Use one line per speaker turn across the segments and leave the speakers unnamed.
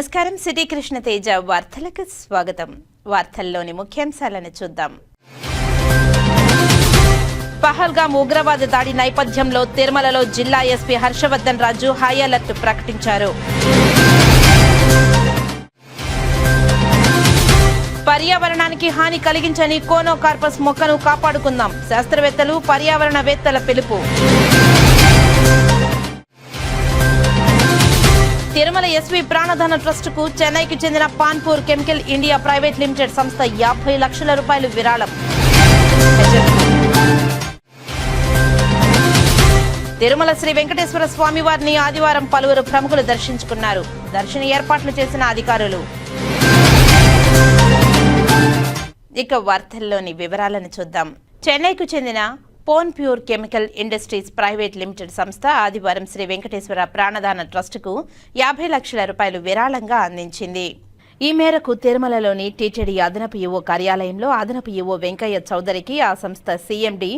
నమస్కారం. సిటీ కృష్ణ తేజ వార్తలకు స్వాగతం. వార్తల్లోని ముఖ్యాంశాలను చూద్దాం. పహల్గామ్ ఉగ్రవాద దాడి నేపథ్యంలో తిరుమలలో జిల్లా ఎస్పీ హర్షవర్ధన్ రాజు హై అలర్ట్ ప్రకటించారు. పర్యావరణానికి హాని కలిగించని కోనోకార్పస్ మొక్కను కాపాడుకుందాం. శాస్త్రవేత్తలు పర్యావరణవేత్తల పిలుపు. తిరుమల ఎస్వి ప్రాణదాన ట్రస్టుకు చెన్నైకి చెందిన పాన్పూర్ కెమికల్ ఇండియా ప్రైవేట్ లిమిటెడ్ సంస్థ 50 లక్షల రూపాయలు విరాళం. తిరుమల శ్రీ వెంకటేశ్వర స్వామి వారిని ఆదివారం పలువురు ప్రముఖులు దర్శించుకున్నారు. దర్శన ఏర్పాట్లు చేసిన అధికారులు. ఇక వార్తల్లోని వివరాలను చూద్దాం. చెన్నైకు చెందిన పాన్పూర్ కెమికల్ ఇండస్ట్రీస్ ప్రైవేట్ లిమిటెడ్ సంస్థ ఆదివారం శ్రీ వెంకటేశ్వర ప్రాణదాన ట్రస్టుకు 50 లక్షల రూపాయలు విరాళంగా అందించింది. ఈ మేరకు తిరుమలలోని టీటీడీ అదనపు ఈవో కార్యాలయంలో అదనపు ఈవో వెంకయ్య చౌదరికి ఆ సంస్థ CMD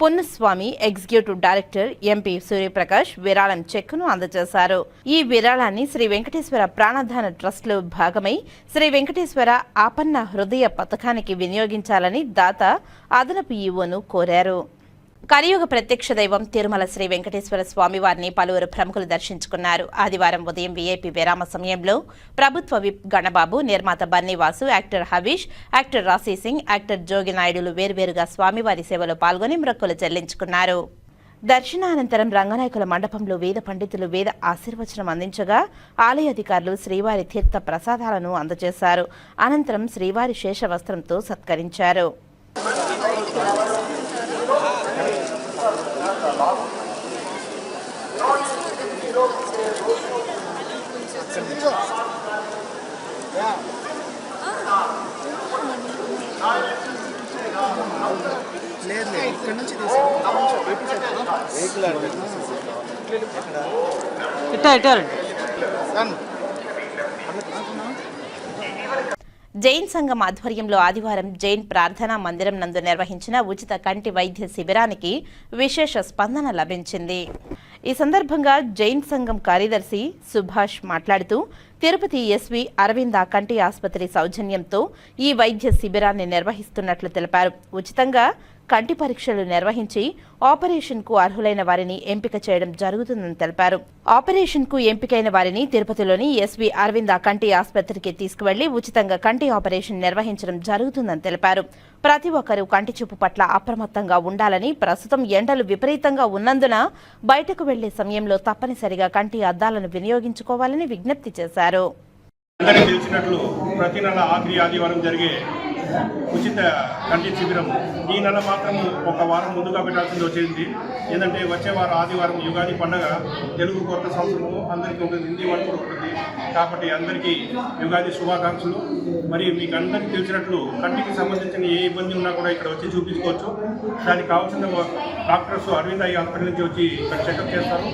Ponnuswamy, executive director MP Suryaprakash విరాళం చెక్కును అందజేశారు. ఈ విరాళాన్ని శ్రీ వెంకటేశ్వర ప్రాణదాన ట్రస్ట్లో భాగమై శ్రీ వెంకటేశ్వర ఆపన్న హృదయ పథకానికి వినియోగించాలని దాత అదనపు ఈవోను కోరారు. కలియుగ ప్రత్యక్ష దైవం తిరుమల శ్రీ వెంకటేశ్వర స్వామివారిని పలువురు ప్రముఖులు దర్శించుకున్నారు. ఆదివారం ఉదయం వీఐపీ విరామ సమయంలో ప్రభుత్వ విప్ గణబాబు, నిర్మాత బన్నీవాసు, యాక్టర్ హబీష్, యాక్టర్ రాశీ సింగ్, యాక్టర్ జోగి నాయుడులు వేర్వేరుగా స్వామివారి సేవలో పాల్గొని మొక్కులు చెల్లించుకున్నారు. దర్శనానంతరం రంగనాయకుల మండపంలో వేద పండితులు వేద ఆశీర్వచనం అందించగా ఆలయ అధికారులు శ్రీవారి తీర్థ ప్రసాదాలను అందజేశారు. అనంతరం శ్రీవారి శేషవస్త్రంతో సత్కరించారు. జైన్ సంఘం ఆధ్వర్యంలో ఆదివారం జైన్ ప్రార్థనా మందిరం నందు నిర్వహించిన ఉచిత కంటి వైద్య శిబిరానికి విశేష స్పందన లభించింది. ఈ సందర్భంగా జైన్ సంఘం కార్యదర్శి సుభాష్ మాట్లాడుతూ తిరుపతి ఎస్వి అరవింద కంటి ఆసుపత్రి సౌజన్యంతో ఈ వైద్య శిబిరాన్ని నిర్వహిస్తున్నట్లు తెలిపారు. ఉచితంగా కంటి పరీక్షలు నిర్వహించి ఆపరేషన్కు అర్హులైన వారిని ఎంపిక చేయడం జరుగుతుందని తెలిపారు. ఆపరేషన్కు ఎంపికైన వారిని తిరుపతిలోని ఎస్వి అరవింద కంటి ఆసుపత్రికి తీసుకువెళ్లి ఉచితంగా కంటి ఆపరేషన్ నిర్వహించడం జరుగుతుందని తెలిపారు. ప్రతి ఒక్కరూ కంటి చూపు పట్ల అప్రమత్తంగా ఉండాలని, ప్రస్తుతం ఎండలు విపరీతంగా ఉన్నందున బయటకు వెళ్లే సమయంలో తప్పనిసరిగా కంటి అద్దాలను వినియోగించుకోవాలని విజ్ఞప్తి చేశారు.
ప్రతి నెల ఆఖరి ఆదివారం జరిగే ఉచిత కంటి శిబిరం ఈ నెల మాత్రం ఒక వారం ముందుగా పెట్టాల్సింది వచ్చింది. ఏంటంటే వచ్చే వారం ఆదివారం యుగాది పండుగ, తెలుగు కొత్త సంవత్సరము అందరికీ ఉంటుంది, హిందీ వాళ్ళు కూడా ఉంటుంది. కాబట్టి అందరికీ యుగాది శుభాకాంక్షలు. మరి మీకు అందరికీ తెలిసినట్లు కంటికి సంబంధించిన ఏ ఇబ్బంది ఉన్నా కూడా ఇక్కడ వచ్చి చూపించుకోవచ్చు. దానికి కావాల్సిన డాక్టర్స్ అరవింద ఐ హాస్పిటల్ నుంచి వచ్చి ఇక్కడ చెకప్ చేస్తారు.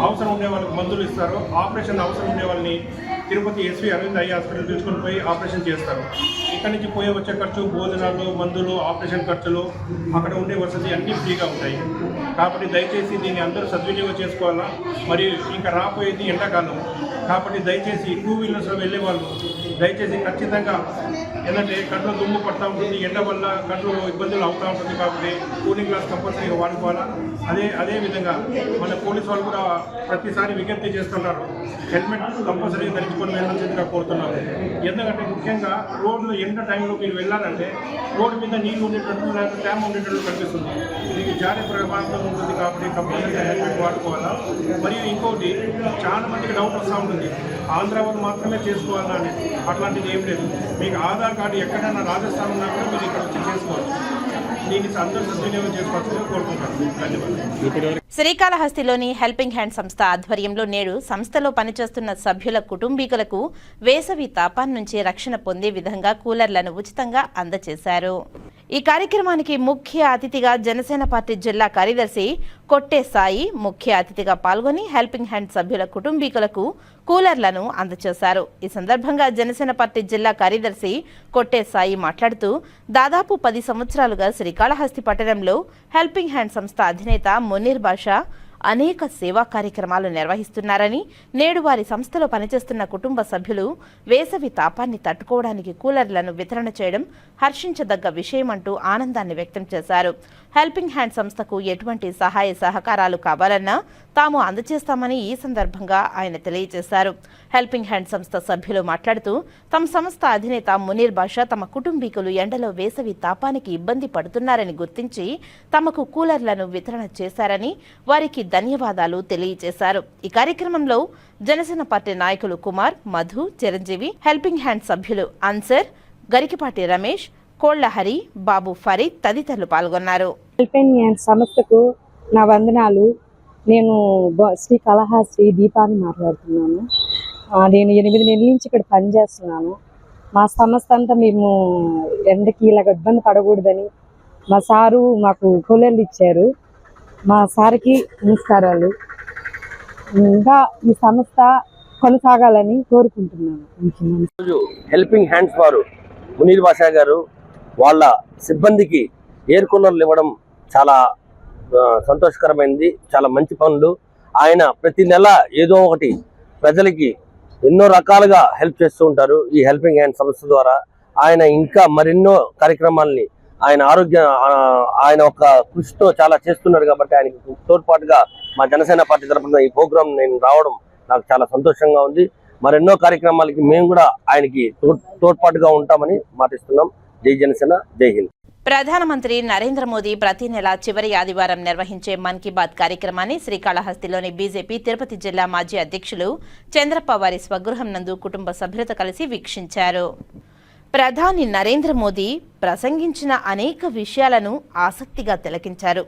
అవసరం ఉండే వాళ్ళకి మందులు ఇస్తారు. ఆపరేషన్ అవసరం ఉండే వాళ్ళని Tirupati SV Aravind eye hospital తీసుకొని పోయి ఆపరేషన్ చేస్తారు. ఇక్కడి నుంచి పోయే వచ్చే ఖర్చు, భోజనాలు, మందులు, ఆపరేషన్ ఖర్చులు, అక్కడ ఉండే వసతి అన్నీ ఫ్రీగా ఉంటాయి. కాబట్టి దయచేసి దీన్ని అందరూ సద్వినియోగం చేసుకోవాలా. మరియు ఇంకా రాబోయేది ఎండాకాలం కాబట్టి దయచేసి 2 వీలర్స్లో వెళ్ళే వాళ్ళు దయచేసి ఖచ్చితంగా, ఏంటంటే కంట్లో దుమ్ము పడుతూ ఉంటుంది, ఎండ వల్ల కంట్లో ఇబ్బందులు అవుతూ ఉంటుంది. కాబట్టి కూలింగ్ గ్లాస్ కంపల్సరీగా వాడుకోవాలా. అదేవిధంగా మన పోలీసు వాళ్ళు కూడా ప్రతిసారి విజ్ఞప్తి చేస్తున్నారు, హెల్మెట్ కంపల్సరీగా ధరించుకొని వెళ్ళాల్సిందిగా కోరుతున్నారు. ఎందుకంటే ముఖ్యంగా రోడ్లు ఎండ టైంలో మీరు వెళ్ళాలంటే రోడ్డు మీద నీళ్ళు ఉండేటట్టు లేకపోతే డ్యామ్ ఉండేటట్టు కనిపిస్తుంది. ఇది జారే ప్రమాదం ఉంటుంది. కాబట్టి కంపల్సరీగా హెల్మెట్ వాడుకోవాలా. మరియు ఇంకోటి చాలా మందికి డౌట్ వస్తూ ఉంటుంది, ఆంధ్ర వాళ్ళు మాత్రమే చేసుకోవాలా అని. అట్లాంటిది ఏం లేదు. మీకు ఆధార్ కార్డు ఎక్కడైనా రాజస్థాన్ ఉన్నా కూడా మీరు ఇక్కడ వచ్చి చేసుకోవచ్చు. దీన్ని అందరూ సద్వినియోగం చేసుకోవాల్సిందిగా కోరుకుంటాను. ధన్యవాదాలు.
శ్రీకాళహస్తిలోని హెల్పింగ్ హ్యాండ్ సంస్థ ఆధ్వర్యంలో నేడు సంస్థలో పనిచేస్తున్న సభ్యుల కుటుంబీకులకు వేసవి తాపాన్ని నుంచి రక్షణ పొందే విధంగా కూలర్లను ఉచితంగా అందజేశారు. ఈ కార్యక్రమానికి ముఖ్య అతిథిగా జనసేన పార్టీ జిల్లా కార్యదర్శి కొట్టే సాయి ముఖ్య అతిథిగా పాల్గొని హెల్పింగ్ హ్యాండ్ సభ్యుల కుటుంబీకులకు కూలర్లను అందజేశారు. ఈ సందర్భంగా జనసేన పార్టీ జిల్లా కార్యదర్శి కొట్టే సాయి మాట్లాడుతూ దాదాపు 10 సంవత్సరాలుగా శ్రీకాళహస్తి పట్టణంలో హెల్పింగ్ హ్యాండ్ సంస్థ అధినేత మునీర్ బాషా అనేక సేవా కార్యక్రమాలు నిర్వహిస్తున్నారని, నేడు వారి సంస్థలో పనిచేస్తున్న కుటుంబ సభ్యులు వేసవి తాపాన్ని తట్టుకోవడానికి కూలర్లను వితరణ చేయడం హర్షించదగ్గ విషయమంటూ ఆనందాన్ని వ్యక్తం చేశారు. హెల్పింగ్ హ్యాండ్ సంస్థకు ఎటువంటి సహాయ సహకారాలు కావాలన్నా తాము అందజేస్తామని ఈ సందర్భంగా ఆయన తెలియజేశారు. హెల్పింగ్ హ్యాండ్ సంస్థ సభ్యులు మాట్లాడుతూ తమ సంస్థ అధినేత మునీర్ బాషా తమ కుటుంబీకులు ఎండలో వేసవి తాపానికి ఇబ్బంది పడుతున్నారని గుర్తించి తమకు కూలర్లను వితరణ చేశారని వారికి ధన్యవాదాలు తెలియజేశారు. ఈ కార్యక్రమంలో జనసేన పార్టీ నాయకులు కుమార్, మధు, చిరంజీవి, హెల్పింగ్ హ్యాండ్ సభ్యులు అన్సర్, గరికిపాటి రమేష్, కోళ్ల హరి, బాబు ఫరీద్ తదితరులు పాల్గొన్నారు.
హెల్పింగ్ హ్యాండ్ సంస్థకు నా వందనాలు. నేను శ్రీకాళహస్తి దీపాన్ని మాట్లాడుతున్నాను. నేను 8 నెలల నుంచి ఇక్కడ పనిచేస్తున్నాను. మా సంస్థ అంతా మేము ఎండకి ఇలాగ ఇబ్బంది పడకూడదని మా సారు మాకు కూలర్లు ఇచ్చారు. మా సార్కి నమస్కారాలు. ఇంకా ఈ సంస్థ కొనసాగాలని కోరుకుంటున్నాను.
హెల్పింగ్ హ్యాండ్స్ వారు మునీర్ బాషా గారు వాళ్ళ సిబ్బందికి ఎయిర్ కూలర్లు ఇవ్వడం చాలా సంతోషకరమైనది. చాలా మంచి పనులు. ఆయన ప్రతి నెల ఏదో ఒకటి ప్రజలకి ఎన్నో రకాలుగా హెల్ప్ చేస్తూ ఉంటారు. ఈ హెల్పింగ్ హ్యాండ్ సంస్థ ద్వారా ఆయన ఇంకా మరెన్నో కార్యక్రమాలని ఆయన ఒక కృషితో చాలా చేస్తున్నారు. కాబట్టి ఆయనకి తోడ్పాటుగా మా జనసేన పార్టీ తరఫున ఈ ప్రోగ్రాం నేను రావడం నాకు చాలా సంతోషంగా ఉంది. మరెన్నో కార్యక్రమాలకి మేము కూడా ఆయనకి తోడ్పాటుగా ఉంటామని మాటిస్తున్నాం. జై జనసేన, జై హింద్.
ప్రధానమంత్రి నరేంద్ర మోదీ ప్రతి నెల చివరి ఆదివారం నిర్వహించే మన్ కీ బాత్ కార్యక్రమాన్ని శ్రీకాళహస్తిలోని బీజేపీ తిరుపతి జిల్లా మాజీ అధ్యక్షులు చంద్రప్ప వారి స్వగృహం నందు కుటుంబ సభ్యులతో కలిసి వీక్షించారు. ప్రధాని నరేంద్ర మోదీ ప్రసంగించిన అనేక విషయాలను ఆసక్తిగా తిలకించారు.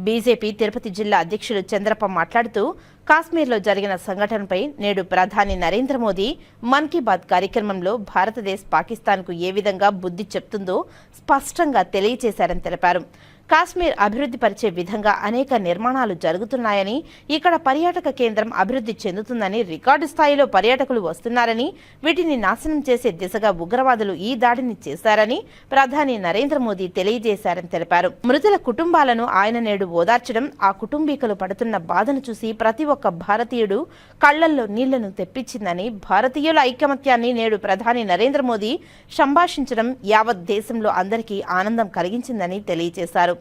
బీజేపీ తిరుపతి జిల్లా అధ్యక్షులు చంద్రప్ప మాట్లాడుతూ కాశ్మీర్లో జరిగిన సంఘటనపై నేడు ప్రధాని నరేంద్ర మోదీ మన్ కీ బాత్ కార్యక్రమంలో భారతదేశ్ పాకిస్తాన్కు ఏ విధంగా బుద్ధి చెప్తుందో స్పష్టంగా తెలియజేశారని తెలిపారు. కాశ్మీర్ అభివృద్ధి పరిచే విధంగా అనేక నిర్మాణాలు జరుగుతున్నాయని, ఇక్కడ పర్యాటక కేంద్రం అభివృద్ధి చెందుతుందని, రికార్డు స్థాయిలో పర్యాటకులు వస్తున్నారని, వీటిని నాశనం చేసే దిశగా ఉగ్రవాదులు ఈ దాడిని చేశారని ప్రధాని నరేంద్ర మోదీ తెలియజేశారని తెలిపారు. మృతుల కుటుంబాలను ఆయన నేడు ఓదార్చడం, ఆ కుటుంబీకులు పడుతున్న బాధను చూసి ప్రతి ఒక్క భారతీయుడు కళ్లల్లో నీళ్లను తెప్పించిందని, భారతీయుల ఐకమత్యాన్ని నేడు ప్రధాని నరేంద్ర మోదీ సంభాషించడం యావత్ దేశంలో అందరికీ ఆనందం కలిగించిందని తెలియజేశారు.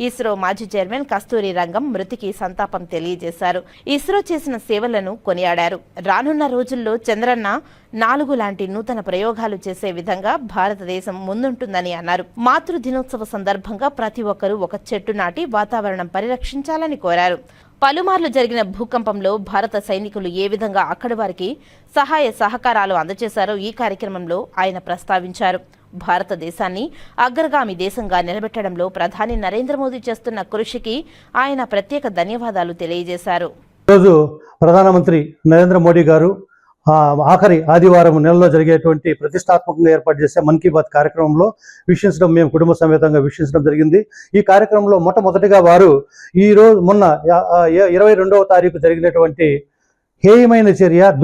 ఇస్రో మాజీ చైర్మన్ కస్తూరి రంగం మృతికి సంతాపం తెలియజేశారు. ఇస్రో చేసిన సేవలను కొనియాడారు. రానున్న రోజుల్లో చంద్రన్న 4 లాంటి నూతన ప్రయోగాలు చేసే విధంగా భారతదేశం ముందుంటుందని అన్నారు. మాతృ దినోత్సవ సందర్భంగా ప్రతి ఒక్కరూ ఒక చెట్టు నాటి వాతావరణం పరిరక్షించాలని కోరారు. పలుమార్లు జరిగిన భూకంపంలో భారత సైనికులు ఏ విధంగా అక్కడి వారికి సహాయ సహకారాలు అందజేశారో ఈ కార్యక్రమంలో ఆయన ప్రస్తావించారు. భారతదేశాన్ని అగ్రగామి దేశంగా నిలబెట్టడంలో ప్రధాని నరేంద్ర మోదీ చేస్తున్న కృషికి ఆయన ప్రత్యేక ధన్యవాదాలు తెలియజేశారు.
ఈరోజు ప్రధానమంత్రి నరేంద్ర మోడీ గారు ఆఖరి ఆదివారం నెలలో జరిగేటువంటి ప్రతిష్టాత్మకంగా ఏర్పాటు చేసే మన్ కీ బాత్ కార్యక్రమంలో వీక్షించడం, మేము కుటుంబ సమేతంగా వీక్షించడం జరిగింది. ఈ కార్యక్రమంలో మొట్టమొదటిగా వారు మొన్న 22వ తారీఖు జరిగినటువంటి హేయమైన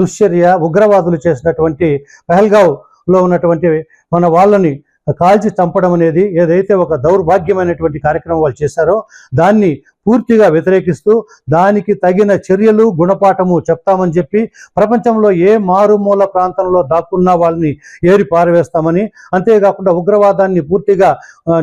దుశ్చర్య ఉగ్రవాదులు చేసినటువంటి పహల్గావ్లో ఉన్నటువంటి మన వాళ్ళని కాల్చి చంపడం అనేది ఏదైతే ఒక దౌర్భాగ్యమైనటువంటి కార్యక్రమం వాళ్ళు చేశారో దాన్ని పూర్తిగా వ్యతిరేకిస్తూ దానికి తగిన చర్యలు గుణపాఠము చెప్తామని చెప్పి ప్రపంచంలో ఏ మారుమూల ప్రాంతంలో దాక్కున్న వాళ్ళని ఏరి పారవేస్తామని, అంతేకాకుండా ఉగ్రవాదాన్ని పూర్తిగా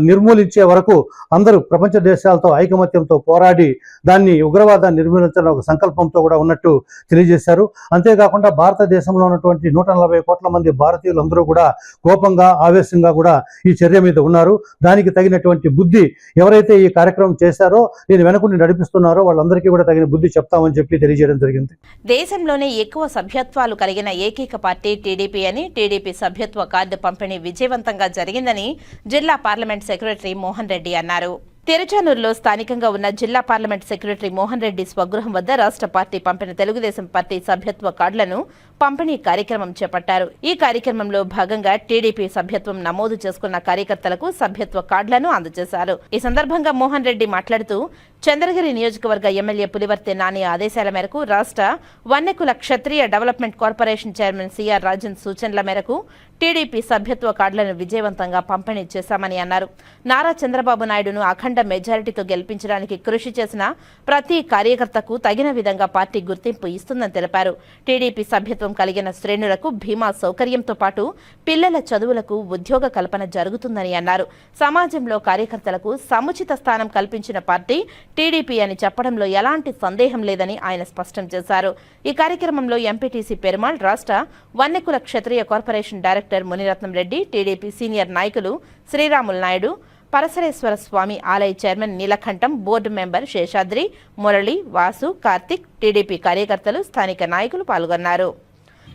నిర్మూలించే వరకు అందరూ ప్రపంచ దేశాలతో ఐకమత్యంతో పోరాడి దాన్ని ఉగ్రవాదాన్ని నిర్మూలించడం ఒక సంకల్పంతో కూడా ఉన్నట్టు తెలియజేశారు. అంతేకాకుండా భారతదేశంలో ఉన్నటువంటి 140 కోట్ల మంది భారతీయులు అందరూ కూడా కోపంగా ఆవేశంగా కూడా ఈ చర్య మీద ఉన్నారు. దానికి తగినటువంటి బుద్ధి ఎవరైతే ఈ కార్యక్రమం చేశారో దీని వెనుకుండి నడిపిస్తున్నారో వాళ్ళందరికీ కూడా తగిన బుద్ధి చెప్తామని చెప్పి తెలియజేయడం జరిగింది.
దేశంలోనే ఎక్కువ సభ్యత్వాలు కలిగిన ఏకైక పార్టీ టీడీపీ అని, టీడీపీ సభ్యత్వ కార్డు పంపిణీ విజయవంతంగా జరిగిందని జిల్లా పార్లమెంట్ సెక్రటరీ మోహన్ రెడ్డి అన్నారు. తిరుచానూరులో స్థానికంగా ఉన్న జిల్లా పార్లమెంట్ సెక్రటరీ మోహన్ రెడ్డి స్వగృహం వద్ద రాష్ట్ర పార్టీ పంపిన తెలుగుదేశం పార్టీ సభ్యత్వ కార్డులను పంపిణీ కార్యక్రమం చేపట్టారు. ఈ కార్యక్రమంలో భాగంగా టీడీపీ సభ్యత్వం నమోదు చేసుకున్న కార్యకర్తలకు సభ్యత్వ కార్డులను అందజేశారు. ఈ సందర్భంగా మోహన్ రెడ్డి మాట్లాడుతూ చంద్రగిరి నియోజకవర్గ ఎమ్మెల్యే పులివర్తె నాని ఆదేశాల మేరకు రాష్ట్ర వన్యకుల క్షత్రియ development corporation chairman CR Rajan సూచనల మేరకు టీడీపీ సభ్యత్వ కార్డులను విజయవంతంగా పంపిణీ చేశామని అన్నారు. నారా చంద్రబాబు నాయుడును అఖండ మెజారిటీతో గెలిపించడానికి కృషి చేసిన ప్రతి కార్యకర్తకు తగిన విధంగా పార్టీ గుర్తింపు ఇస్తుందని తెలిపారు. టీడీపీ సభ్యత్వం కలిగిన శ్రేణులకు బీమా సౌకర్యంతో పాటు పిల్లల చదువులకు ఉద్యోగ కల్పన జరుగుతుందని అన్నారు. సమాజంలో కార్యకర్తలకు సముచిత స్థానం కల్పించిన పార్టీ టీడీపీ అని చెప్పడంలో ఎలాంటి సందేహం లేదని ఆయన స్పష్టం చేశారు. ఈ కార్యక్రమంలో ఎంపీటీసీ పెరుమాళ్, రాష్ట్ర వన్యకుల క్షత్రియ corporation director Muniratnam Reddy, TDP senior నాయకులు శ్రీరాములు నాయుడు, పరసరేశ్వర స్వామి ఆలయ chairman Neelakantam, board member Seshadri, Murali, Vasu, Karthik, TDP కార్యకర్తలు, స్థానిక నాయకులు పాల్గొన్నారు.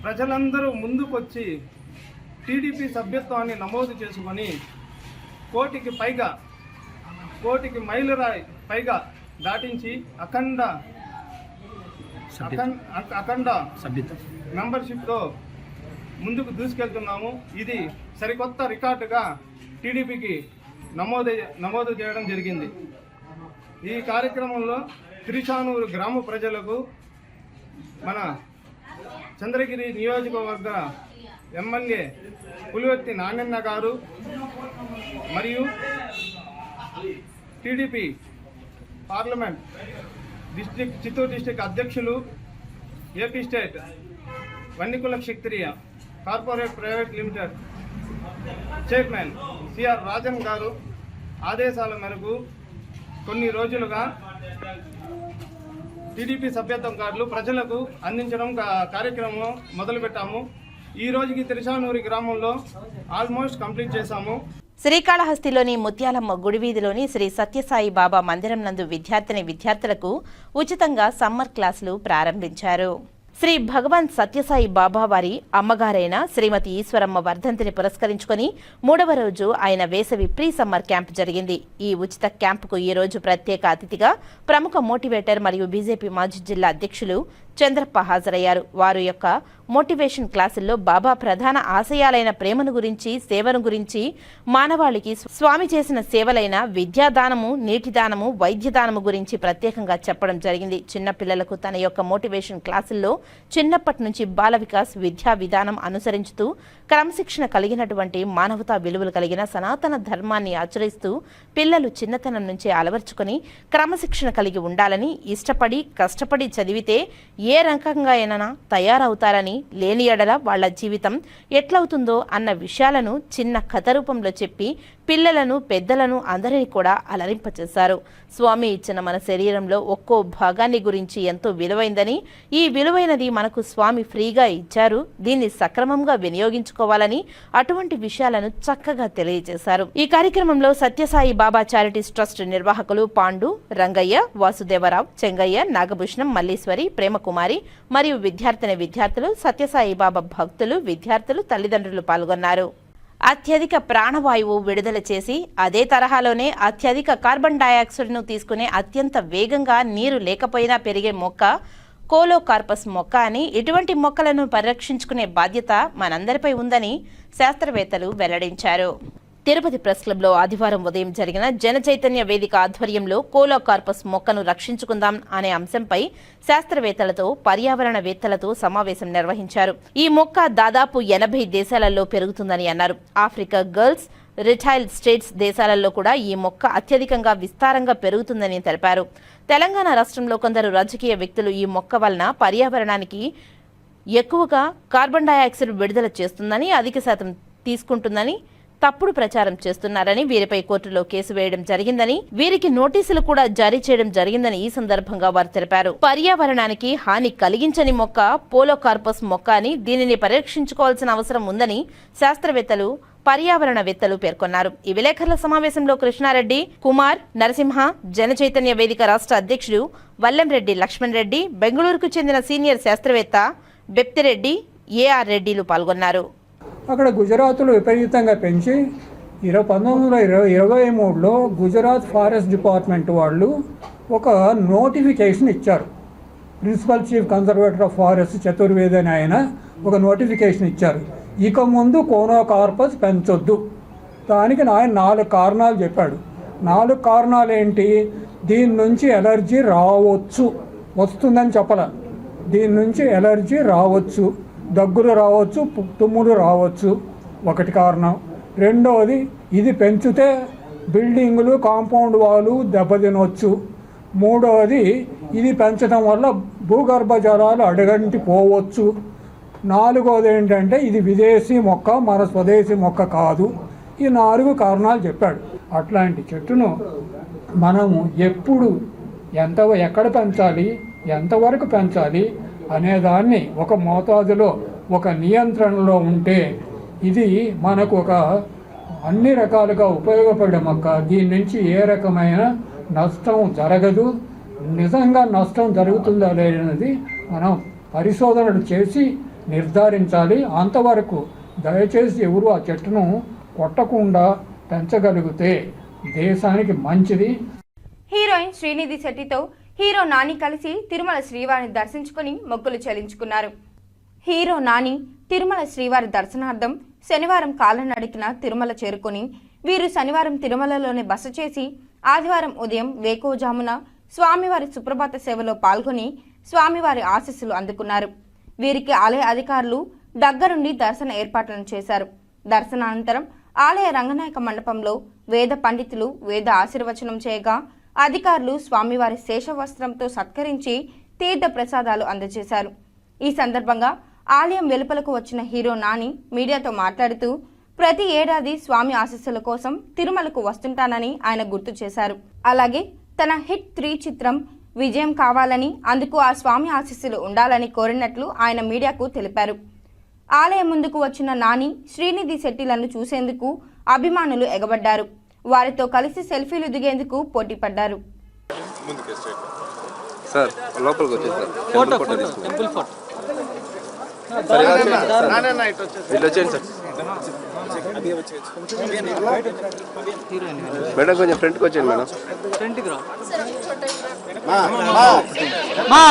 ప్రజలందరూ ముందుకొచ్చి టీడీపీ సభ్యత్వాన్ని నమోదు చేసుకొని కోటికి మైలురాయి పైగా దాటించి అఖండ మెంబర్షిప్తో ముందుకు దూసుకెళ్తున్నాము. ఇది సరికొత్త రికార్డుగా టీడీపీకి నమోదు చేయడం జరిగింది. ఈ కార్యక్రమంలో తిరుచానూరు గ్రామ ప్రజలకు మన చంద్రగిరి నియోజకవర్గ ఎమ్మెల్యే పులివర్తి నానన్న గారు మరియు టీడీపీ పార్లమెంట్ చిత్తూరు డిస్టిక్ అధ్యక్షులు, ఏపీ స్టేట్ వన్యకుల క్షత్రియ corporate private limited chairman CR Rajan గారు ఆదేశాల మేరకు కొన్ని రోజులుగా టీడీపీ సభ్యత్వం కార్డులు ప్రజలకు అందించడం కార్యక్రమం మొదలుపెట్టాము. ఈ రోజుకి తిరుచానూరి గ్రామంలో ఆల్మోస్ట్ కంప్లీట్ చేశాము.
శ్రీకాళహస్తిలోని ముత్యాలమ్మ గుడివీధిలోని శ్రీ సత్యసాయి బాబా మందిరం నందు విద్యార్థులకు ఉచితంగా సమ్మర్ క్లాసులు ప్రారంభించారు. శ్రీ భగవాన్ సత్యసాయి బాబా వారి అమ్మగారైన శ్రీమతి ఈశ్వరమ్మ వర్ధంతిని పురస్కరించుకుని 3వ రోజు ఆయన వేసవి ప్రీ సమ్మర్ క్యాంప్ జరిగింది. ఈ ఉచిత క్యాంపుకు ఈ రోజు ప్రత్యేక అతిథిగా ప్రముఖ మోటివేటర్ మరియు బీజేపీ మాజీ జిల్లా అధ్యక్షులు చంద్రప్ప హాజరయ్యారు. వారు యొక్క మోటివేషన్ క్లాసుల్లో బాబా ప్రధాన ఆశయాలైన ప్రేమను గురించి, సేవను గురించి, మానవాళికి స్వామి చేసిన సేవలైన విద్యాదానము, నీటిదానము, వైద్యదానము గురించి ప్రత్యేకంగా చెప్పడం జరిగింది. చిన్నపిల్లలకు తన యొక్క మోటివేషన్ క్లాసుల్లో చిన్నప్పటి నుంచి బాల వికాస్ విద్యా విధానం అనుసరించుతూ క్రమశిక్షణ కలిగినటువంటి మానవతా విలువలు కలిగిన సనాతన ధర్మాన్ని ఆచరిస్తూ పిల్లలు చిన్నతనం నుంచే అలవర్చుకొని క్రమశిక్షణ కలిగి ఉండాలని, ఇష్టపడి కష్టపడి చదివితే ఏ రకంగా అయినా తయారవుతారని, లేని ఎడల వాళ్ల జీవితం ఎట్లవుతుందో అన్న విషయాలను చిన్న కథ రూపంలో చెప్పి పిల్లలను, పెద్దలను అందరినీ కూడా అలరింపచేశారు. స్వామి ఇచ్చిన మన శరీరంలో ఒక్కో భాగాన్ని గురించి ఎంతో విలువైందని, ఈ విలువైనది మనకు స్వామి ఫ్రీగా ఇచ్చారు, దీన్ని సక్రమంగా వినియోగించుకోవాలని అటువంటి విషయాలను చక్కగా తెలియజేశారు. ఈ కార్యక్రమంలో సత్యసాయి బాబా చారిటీస్ ట్రస్ట్ నిర్వాహకులు పాండు, రంగయ్య, వాసుదేవరావు, చెంగయ్య, నాగభూషణం, మల్లీశ్వరి, ప్రేమకుమారి మరియు విద్యార్థులు, సత్యసాయి బాబా భక్తులు, విద్యార్థులు, తల్లిదండ్రులు పాల్గొన్నారు. అత్యధిక ప్రాణవాయువు విడుదల చేసి అదే తరహాలోనే అత్యధిక కార్బన్ డయాక్సైడ్ను తీసుకునే అత్యంత వేగంగా నీరు లేకపోయినా పెరిగే మొక్క కోలోకార్పస్ మొక్క అని, ఇటువంటి మొక్కలను పరిరక్షించుకునే బాధ్యత మనందరిపై ఉందని శాస్త్రవేత్తలు వెల్లడించారు. తిరుపతి ప్రెస్ క్లబ్లో ఆదివారం ఉదయం జరిగిన జన చైతన్య వేదిక ఆధ్వర్యంలో కోలోకార్పస్ మొక్కను రక్షించుకుందాం అనే అంశంపై శాస్త్రవేత్తలతో, పర్యావరణవేత్తలతో సమావేశం నిర్వహించారు. ఈ మొక్క దాదాపు 80 దేశాలలో పెరుగుతుందని అన్నారు. ఆఫ్రికా, గల్ఫ్, రిటైల్ స్టేట్స్ దేశాలలో కూడా ఈ మొక్క అత్యధికంగా విస్తారంగా పెరుగుతుందని తెలిపారు. తెలంగాణ రాష్ట్రంలో కొందరు రాజకీయ వ్యక్తులు ఈ మొక్క వలన పర్యావరణానికి ఎక్కువగా కార్బన్ డయాక్సైడ్ విడుదల చేస్తుందని, అధిక శాతం తీసుకుంటుందని తప్పుడు ప్రచారం చేస్తున్నారని, వీరిపై కోర్టులో కేసు వేయడం జరిగిందని, వీరికి నోటీసులు కూడా జారీ చేయడం జరిగిందని ఈ సందర్భంగా వారు తెలిపారు. పర్యావరణానికి హాని కలిగించని మొక్క పోలోకార్పస్ మొక్క అని, దీనిని పరిరక్షించుకోవాల్సిన అవసరం ఉందని శాస్త్రవేత్తలు, పర్యావరణవేత్తలు పేర్కొన్నారు. ఈ విలేకరుల సమావేశంలో కృష్ణారెడ్డి, కుమార్, నరసింహ, జన చైతన్య వేదిక రాష్ట్ర అధ్యక్షుడు వల్లంరెడ్డి లక్ష్మణ్ రెడ్డి, బెంగళూరుకు చెందిన సీనియర్ శాస్త్రవేత్త బెప్తిరెడ్డి, ఏఆర్ రెడ్డిలు పాల్గొన్నారు.
అక్కడ గుజరాత్లో విపరీతంగా పెంచి 1923లో గుజరాత్ ఫారెస్ట్ డిపార్ట్మెంట్ వాళ్ళు ఒక నోటిఫికేషన్ ఇచ్చారు. Principal chief conservator of forest Chaturvedi అని ఆయన ఒక నోటిఫికేషన్ ఇచ్చారు. ఇక ముందు కోనోకార్పస్ పెంచొద్దు. దానికి ఆయన 4 కారణాలు చెప్పాడు. 4 కారణాలు ఏంటి? దీని నుంచి ఎలర్జీ రావచ్చు, వస్తుందని చెప్పాల. దీని నుంచి ఎలర్జీ రావచ్చు, దగ్గులు రావచ్చు, తుమ్ములు రావచ్చు, ఒకటి కారణం. రెండవది, ఇది పెంచితే బిల్డింగులు, కాంపౌండ్ వాళ్ళు దెబ్బతినవచ్చు. మూడవది, ఇది పెంచడం వల్ల భూగర్భ జలాలు అడుగంటి పోవచ్చు. నాలుగవది ఏంటంటే ఇది విదేశీ మొక్క, మన స్వదేశీ మొక్క కాదు. ఈ 4 కారణాలు చెప్పాడు. అట్లాంటి చెట్టును మనము ఎప్పుడు ఎక్కడ పెంచాలి, ఎంతవరకు పెంచాలి అనేదాన్ని ఒక మోతాదులో, ఒక నియంత్రణలో ఉంటే ఇది మనకు ఒక అన్ని రకాలుగా ఉపయోగపడే మొక్క. దీని నుంచి ఏ రకమైన నష్టం జరగదు. నిజంగా నష్టం జరుగుతుందా లేదనేది మనం పరిశోధనలు చేసి నిర్ధారించాలి. అంతవరకు దయచేసి ఎవరు ఆ చెట్టును కొట్టకుండా పెంచగలిగితే దేశానికి మంచిది.
హీరోయిన్ శ్రీనిధి శెట్టితో హీరో నాని కలిసి తిరుమల శ్రీవారిని దర్శించుకుని మొక్కులు చెల్లించుకున్నారు. హీరో నాని తిరుమల శ్రీవారి దర్శనార్థం శనివారం కాలినడకన తిరుమల చేరుకుని వీరు శనివారం తిరుమలలోనే బస చేసి ఆదివారం ఉదయం వేకువజామున స్వామివారి సుప్రభాత సేవలో పాల్గొని స్వామివారి ఆశీస్సులు అందుకున్నారు. వీరికి ఆలయ అధికారులు దగ్గరుండి దర్శన ఏర్పాట్లను చేశారు. దర్శనానంతరం ఆలయ రంగనాయక మండపంలో వేద పండితులు వేద ఆశీర్వచనం చేయగా అధికారులు స్వామివారి శేషవస్త్రంతో సత్కరించి తీర్థ ప్రసాదాలు అందజేశారు. ఈ సందర్భంగా ఆలయం వెలుపలకు వచ్చిన హీరో నాని మీడియాతో మాట్లాడుతూ ప్రతి ఏడాది స్వామి ఆశీస్సుల కోసం తిరుమలకు వస్తుంటానని ఆయన గుర్తు చేశారు. అలాగే తన హిట్ 3 చిత్రం విజయం కావాలని, అందుకు ఆ స్వామి ఆశీస్సులు ఉండాలని కోరినట్లు ఆయన మీడియాకు తెలిపారు. ఆలయం ముందుకు వచ్చిన నాని శ్రీనిధి శెట్టిలను చూసేందుకు అభిమానులు ఎగబడ్డారు. వారితో కలిసి సెల్ఫీలు దిగేందుకు పోటీ పడ్డారు.
మేడం కొంచెం ఫ్రంట్కి వచ్చేయండి మేడం.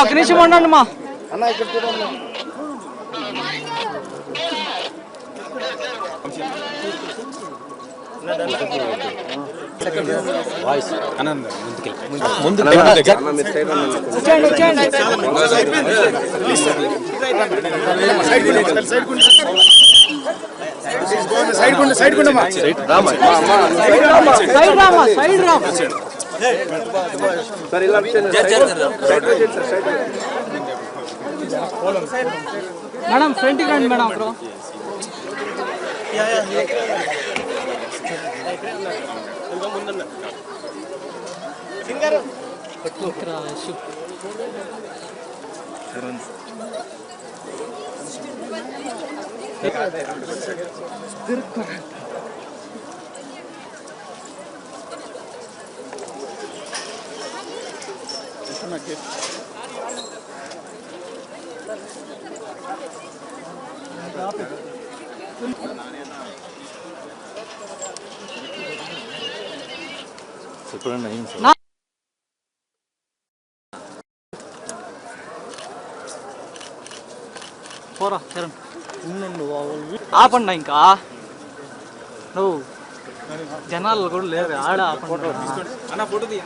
ఒక నిమిషం ఉండండి మా
అన్న ఇక్కడ చూడండి.
మేడం ఫ్రంట్కి రండి మేడం. బ్రో పోరా చరణ్ ఆపండి. ఇంకా నువ్వు జనాలు కూడా లేరు ఆడ ఆపండి.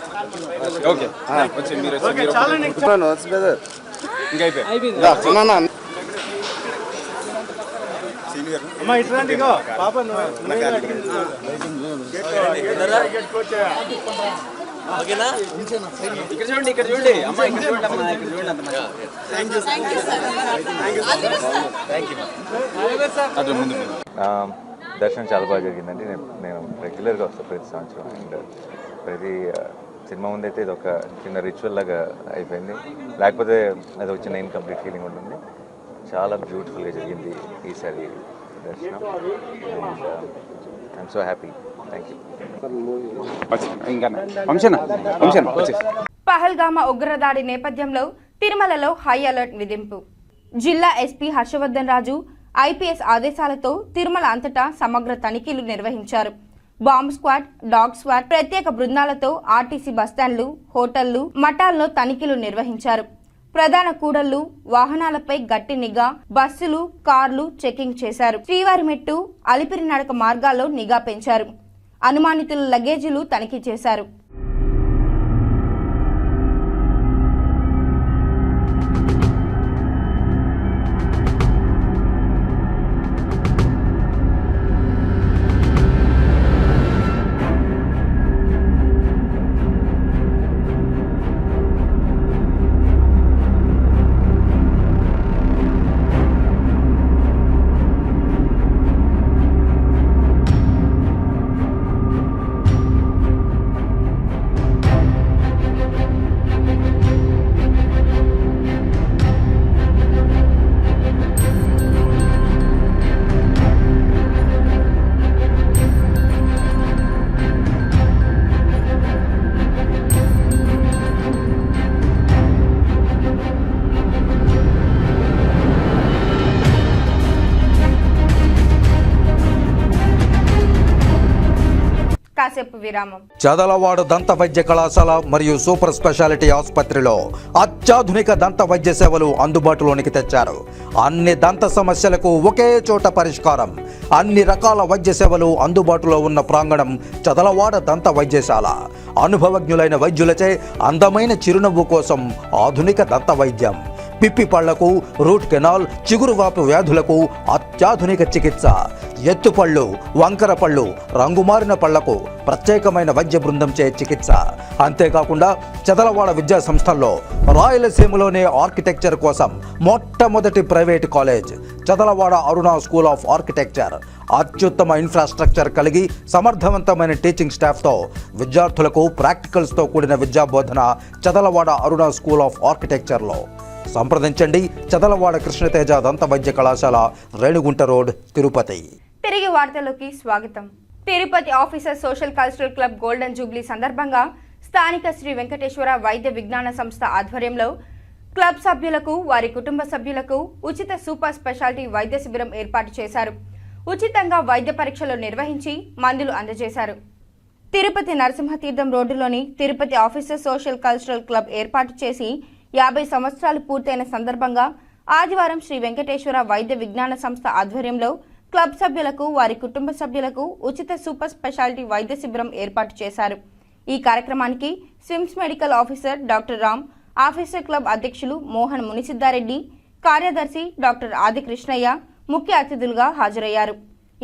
అమ్మా ఇట్లాంటి పాప ఇక్కడ చూడండి, ఇక్కడ చూడండి అమ్మా, ఇక్కడ చూడండి అమ్మా, ఇక్కడ చూడండి అమ్మా.
దర్శనం చాలా బాగా జరిగిందండి. నేను రెగ్యులర్గా వస్తాను ప్రతి సంవత్సరం. అండ్ ప్రతి సినిమా ముందైతే ఇది ఒక చిన్న రిచువల్ లాగా అయిపోయింది. లేకపోతే అది ఒక చిన్న ఇన్కంప్లీట్ ఫీలింగ్ ఉంటుంది. చాలా బ్యూటిఫుల్గా జరిగింది ఈసారి దర్శనం. And I'm so happy. Thank you.
పహల్గామా ఉగ్రదాడి నేపథ్యంలో తిరుమలలో హై అలర్ట్ విధింపు. జిల్లా ఎస్పీ హర్షవర్ధన్ రాజు ఐపీఎస్ ఆదేశాలతో తిరుమల అంతటా సమగ్ర తనిఖీలు నిర్వహించారు. బాంబ్ స్క్వాడ్, డాగ్ స్క్వాడ్ ప్రత్యేక బృందాలతో ఆర్టీసీ బస్టాండ్లు, హోటళ్లు, మఠాల్లో తనిఖీలు నిర్వహించారు. ప్రధాన కూడళ్లు, వాహనాలపై గట్టి నిఘా, బస్సులు, కార్లు చెకింగ్ చేశారు. శ్రీవారిమెట్టు, అలిపిరి నడక మార్గాల్లో నిఘా పెంచారు. అనుమానితుల లగేజీలు తనిఖీ చేశారు. కాసేపు విరామం.
చదలవాడ దంత వైద్య కళాశాల మరియు సూపర్ స్పెషాలిటీ ఆసుపత్రిలో అత్యాధునిక దంత వైద్య సేవలు అందుబాటులోనికి తెచ్చారు. అన్ని దంత సమస్యలకు ఒకే చోట పరిష్కారం. అన్ని రకాల వైద్య సేవలు అందుబాటులో ఉన్న ప్రాంగణం చదలవాడ దంత వైద్యశాల. అనుభవజ్ఞులైన వైద్యులచే అందమైన చిరునవ్వు కోసం ఆధునిక దంత వైద్యం. పిప్పి పళ్లకు, రూట్ కెనాల్, చిగురువాపు వ్యాధులకు అత్యాధునిక చికిత్స. ఎత్తుపళ్ళు, వంకర పళ్ళు, రంగుమారిన పళ్లకు ప్రత్యేకమైన వైద్య బృందంచే చికిత్స. అంతేకాకుండా చదలవాడ విద్యా సంస్థల్లో రాయలసీమలోనే ఆర్కిటెక్చర్ కోసం మొట్టమొదటి private college Chadalavada Aruna school of architecture. అత్యుత్తమ ఇన్ఫ్రాస్ట్రక్చర్ కలిగి సమర్థవంతమైన టీచింగ్ స్టాఫ్తో విద్యార్థులకు ప్రాక్టికల్స్తో కూడిన విద్యాబోధన చదలవాడ అరుణ స్కూల్ ఆఫ్ ఆర్కిటెక్చర్లో. సంప్రదించండి. చదలవాడ కృష్ణతేజ దంత వైద్య కళాశాల, రేణుగుంట రోడ్, తిరుపతి.
తిరిగి వార్తలోకి స్వాగతం. Tirupati officer social cultural club golden Jubilee సందర్భంగా స్థానిక శ్రీ వెంకటేశ్వర వైద్య విజ్ఞాన సంస్థ ఆధ్వర్యంలో క్లబ్ సభ్యులకు, వారి కుటుంబ సభ్యులకు ఉచిత సూపర్ స్పెషాలిటీ వైద్య శిబిరం ఏర్పాటు చేశారు. ఉచితంగా వైద్య పరీక్షలు నిర్వహించి మందులు అందజేశారు. తిరుపతి నరసింహతీర్థం రోడ్డులోని Tirupati officer social cultural club ఏర్పాటు చేసి 50 సంవత్సరాలు పూర్తయిన సందర్భంగా ఆదివారం శ్రీ వెంకటేశ్వర వైద్య విజ్ఞాన సంస్థ ఆధ్వర్యంలో క్లబ్ సభ్యులకు, వారి కుటుంబ సభ్యులకు ఉచిత సూపర్ స్పెషాలిటీ వైద్య శిబిరం ఏర్పాటు చేశారు. ఈ కార్యక్రమానికి SVIMS medical officer doctor Ram, officer club అధ్యక్షులు మోహన్ మునిసిద్ధారెడ్డి, కార్యదర్శి డాక్టర్ ఆది కృష్ణయ్య ముఖ్య అతిథులుగా హాజరయ్యారు.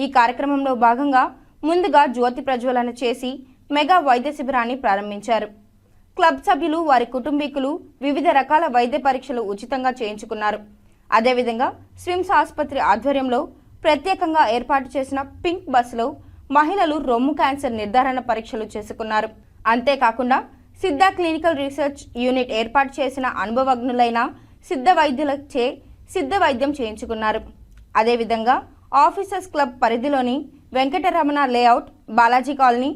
ఈ కార్యక్రమంలో భాగంగా ముందుగా జ్యోతి ప్రజ్వలన చేసి మెగా వైద్య శిబిరాన్ని ప్రారంభించారు. క్లబ్ సభ్యులు, వారి కుటుంబీకులు వివిధ రకాల వైద్య పరీక్షలు ఉచితంగా చేయించుకున్నారు. అదేవిధంగా స్విమ్స్ ఆసుపత్రి ఆధ్వర్యంలో ప్రత్యేకంగా ఏర్పాటు చేసిన పింక్ బస్సులో మహిళలు రొమ్ము క్యాన్సర్ నిర్ధారణ పరీక్షలు చేసుకున్నారు. అంతేకాకుండా సిద్ధ క్లినికల్ రీసెర్చ్ యూనిట్ ఏర్పాటు చేసిన అనుభవజ్ఞులైన సిద్ధ వైద్యులచే సిద్ధ వైద్యం చేయించుకున్నారు. అదేవిధంగా ఆఫీసర్స్ క్లబ్ పరిధిలోని Venkataramana layout, Balaji colony,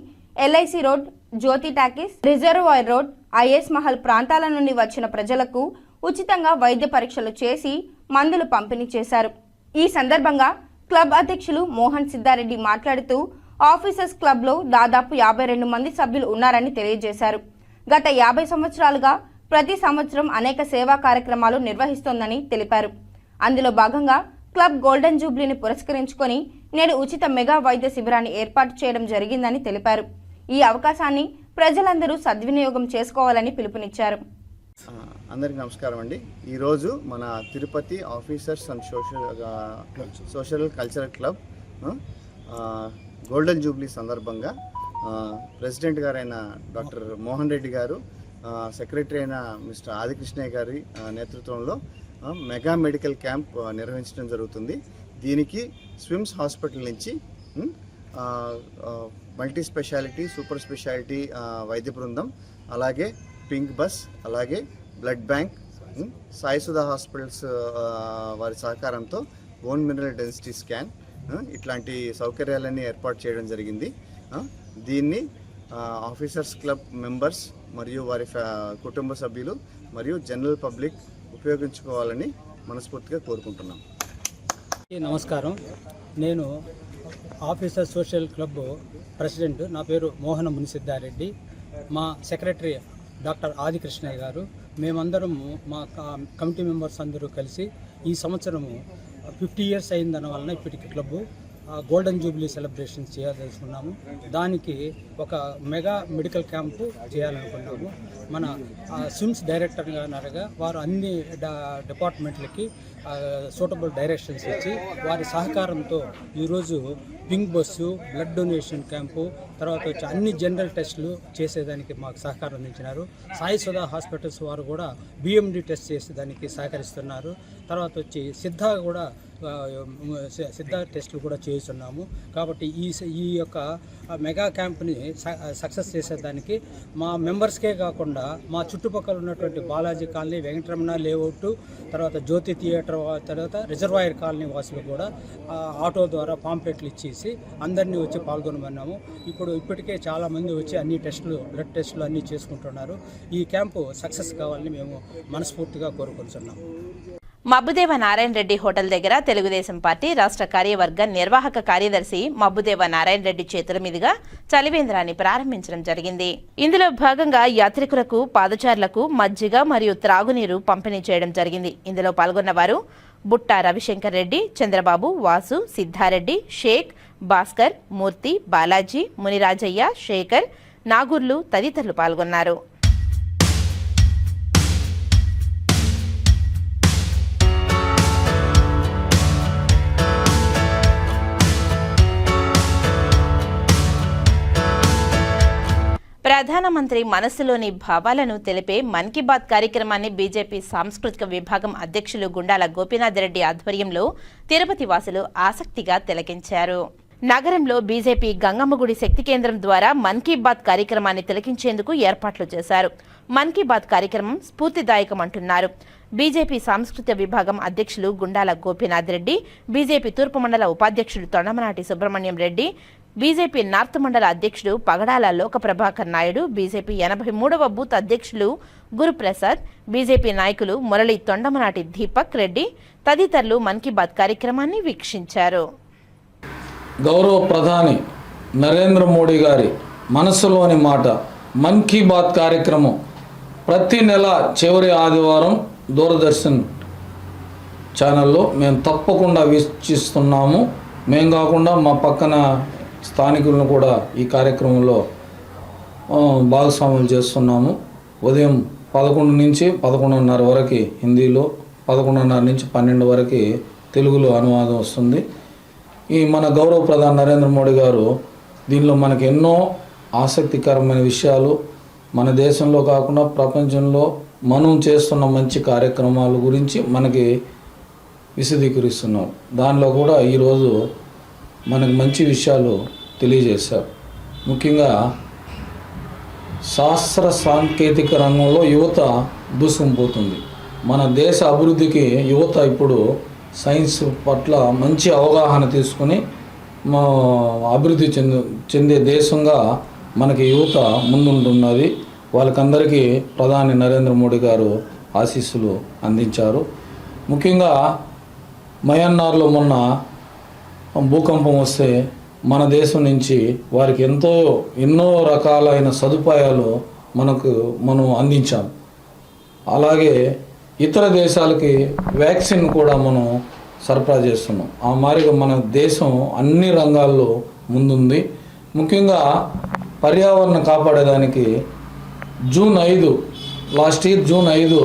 LIC road, Jyothi talkies, reservoir road, IS Mahal ప్రాంతాల నుండి వచ్చిన ప్రజలకు ఉచితంగా వైద్య పరీక్షలు చేసి మందులు పంపిణీ చేశారు. ఈ సందర్భంగా క్లబ్ అధ్యక్షులు మోహన్ సిద్ధారెడ్డి మాట్లాడుతూ ఆఫీసర్స్ క్లబ్లో దాదాపు 52 మంది సభ్యులు ఉన్నారని తెలియజేశారు. గత 50 సంవత్సరాలుగా ప్రతి సంవత్సరం అనేక సేవా కార్యక్రమాలు నిర్వహిస్తోందని తెలిపారు. అందులో భాగంగా క్లబ్ గోల్డెన్ జూబ్లీని పురస్కరించుకొని నేడు ఉచిత మెగా వైద్య శిబిరాన్ని ఏర్పాటు చేయడం జరిగిందని తెలిపారు. ఈ అవకాశాన్ని ప్రజలందరూ సద్వినియోగం చేసుకోవాలని పిలుపునిచ్చారు.
అందరికీ నమస్కారం అండి. ఈరోజు మన Tirupati officers and social cultural club golden Jubilee సందర్భంగా ప్రెసిడెంట్ గారైన డాక్టర్ మోహన్ రెడ్డి గారు, సెక్రటరీ అయిన మిస్టర్ ఆదికృష్ణయ్య గారి నేతృత్వంలో మెగా మెడికల్ క్యాంప్ నిర్వహించడం జరుగుతుంది. దీనికి స్విమ్స్ హాస్పిటల్ నుంచి మల్టీ స్పెషాలిటీ, సూపర్ స్పెషాలిటీ వైద్య బృందం, అలాగే పింక్ బస్, అలాగే బ్లడ్ బ్యాంక్, సాయిసుధా హాస్పిటల్స్ వారి సహకారంతో బోన్ మినరల్ డెన్సిటీ స్కాన్ ఇట్లాంటి సౌకర్యాలన్నీ ఏర్పాటు చేయడం జరిగింది. దీన్ని ఆఫీసర్స్ క్లబ్ మెంబర్స్ మరియు వారి కుటుంబ సభ్యులు మరియు జనరల్ పబ్లిక్ ఉపయోగించుకోవాలని మనస్ఫూర్తిగా కోరుకుంటున్నాం.
నమస్కారం. నేను ఆఫీసర్ సోషల్ క్లబ్ ప్రెసిడెంట్. నా పేరు మోహన మునిసిద్ధారెడ్డి. మా సెక్రటరీ డాక్టర్ ఆది కృష్ణయ్య గారు, మేమందరము మా కమిటీ మెంబర్స్ అందరూ కలిసి ఈ సంవత్సరము 50 years అయిందన్న వలన ఇప్పటికి క్లబ్బు గోల్డెన్ జూబ్లీ సెలబ్రేషన్స్ చేయాలనుకున్నాము. దానికి ఒక మెగా మెడికల్ క్యాంపు చేయాలనుకున్నాము. మన స్విమ్స్ డైరెక్టర్గా నరగా వారు అన్ని డిపార్ట్మెంట్లకి సూటబుల్ డైరెక్షన్స్ ఇచ్చి వారి సహకారంతో ఈరోజు pink bus, blood donation camp, తర్వాత వచ్చి అన్ని జనరల్ టెస్టులు చేసేదానికి మాకు సహకారం అందించినారు. సాయి సుధా హాస్పిటల్స్ వారు కూడా బిఎండి టెస్ట్ చేసేదానికి సహకరిస్తున్నారు. తర్వాత వచ్చి సిద్ధ టెస్టులు కూడా చేస్తున్నాము. కాబట్టి ఈ యొక్క మెగా క్యాంప్ని సక్సెస్ చేసేదానికి మా మెంబర్స్కే కాకుండా మా చుట్టుపక్కల ఉన్నటువంటి బాలాజీ కాలనీ, వెంకటరమణ లేఅవుట్, తర్వాత జ్యోతి థియేటర్, తర్వాత రిజర్వాయర్ కాలనీ వాసులు కూడా ఆటో ద్వారా పాంప్లెట్లు ఇచ్చేసి అందరినీ వచ్చి పాల్గొనమన్నాము. ఇప్పటికే చాలామంది వచ్చి అన్ని టెస్టులు, బ్లడ్ టెస్టులు అన్నీ చేసుకుంటున్నారు. ఈ క్యాంపు సక్సెస్ కావాలని మేము మనస్ఫూర్తిగా కోరుకుంటున్నాము.
మబ్బుదేవ నారాయణ రెడ్డి హోటల్ దగ్గర తెలుగుదేశం పార్టీ రాష్ట్ర కార్యవర్గ నిర్వాహక కార్యదర్శి మబ్బుదేవ నారాయణ రెడ్డి చేతుల మీదుగా చలివేంద్రాన్ని ప్రారంభించడం జరిగింది. ఇందులో భాగంగా యాత్రికులకు, పాదచారులకు మజ్జిగ మరియు త్రాగునీరు పంపిణీ చేయడం జరిగింది. ఇందులో పాల్గొన్న వారు బుట్టా రవిశంకర్ రెడ్డి, చంద్రబాబు, వాసు, సిద్ధారెడ్డి, షేక్, భాస్కర్, మూర్తి, బాలాజీ, మునిరాజయ్య, శేఖర్, నాగూర్లు తదితరులు పాల్గొన్నారు. ప్రధానమంత్రి మనసులోని భావాలను తెలిపే మన్ కీ బాత్ కార్యక్రమాన్ని బీజేపీ సాంస్కృతిక విభాగం అధ్యక్షులు గుండాల గోపీనాథ్ రెడ్డి ఆధ్వర్యంలో తిరుపతి వాసులు ఆసక్తిగా తిలకించారు. నగరంలో బీజేపీ గంగమ్మగుడి శక్తి కేంద్రం ద్వారా మన్ కీ బాత్ కార్యక్రమాన్ని తిలకించేందుకు ఏర్పాట్లు చేశారు. మన్ కీ బాత్ కార్యక్రమం స్ఫూర్తిదాయకమంటున్నారు బీజేపీ సాంస్కృతిక విభాగం అధ్యక్షులు గుండాల గోపీనాథ్ రెడ్డి, బీజేపీ తూర్పు మండల ఉపాధ్యక్షుడు తొండమనాటి సుబ్రహ్మణ్యం రెడ్డి, బీజేపీ నార్త్ మండల అధ్యక్షుడు పగడాల లోకప్రభాకర్ నాయుడు, బీజేపీ 83వ బూత్ అధ్యక్షులు గురుప్రసాద్, బీజేపీ నాయకులు మురళి, తొండమనాటి దీపక్ రెడ్డి తదితరులు మన్ కీ బాత్ కార్యక్రమాన్ని వీక్షించారు.
గౌరవ ప్రధాని నరేంద్ర మోడీ గారి మనసులోని మాట మన్ కీ బాత్ కార్యక్రమం ప్రతి నెల చివరి ఆదివారం దూరదర్శన్ ఛానల్లో మేము తప్పకుండా వీక్షిస్తున్నాము. మేము కాకుండా మా పక్కన స్థానికులను కూడా ఈ కార్యక్రమంలో భాగస్వాములు చేస్తున్నాము. ఉదయం 11 నుంచి 11:30 వరకు హిందీలో, 11:30 నుంచి 12 వరకు తెలుగులో అనువాదం వస్తుంది. ఈ మన గౌరవ ప్రధాని నరేంద్ర మోడీ గారు దీనిలో మనకు ఎన్నో ఆసక్తికరమైన విషయాలు, మన దేశంలో కాకుండా ప్రపంచంలో మనం చేస్తున్న మంచి కార్యక్రమాల గురించి మనకి విశదీకరిస్తున్నారు. దానిలో కూడా ఈరోజు మనకు మంచి విషయాలు తెలియజేశారు. ముఖ్యంగా శాస్త్ర సాంకేతిక రంగంలో యువత దూసుకుపోతుంది. మన దేశ అభివృద్ధికి యువత ఇప్పుడు సైన్స్ పట్ల మంచి అవగాహన తీసుకుని అభివృద్ధి చెందే దేశంగా మనకి యువత ముందుంటున్నది. వాళ్ళకందరికీ ప్రధాని నరేంద్ర మోడీ గారు ఆశీస్సులు అందించారు. ముఖ్యంగా మయన్మార్లో మొన్న భూకంపం వస్తే మన దేశం నుంచి వారికి ఎన్నో రకాలైన సదుపాయాలు మనం అందించాం. అలాగే ఇతర దేశాలకి వ్యాక్సిన్ కూడా మనం సరఫరా చేస్తున్నాం. ఆ మాదిరిగా మన దేశం అన్ని రంగాల్లో ముందుంది. ముఖ్యంగా పర్యావరణం కాపాడేదానికి లాస్ట్ ఇయర్ జూన్ 5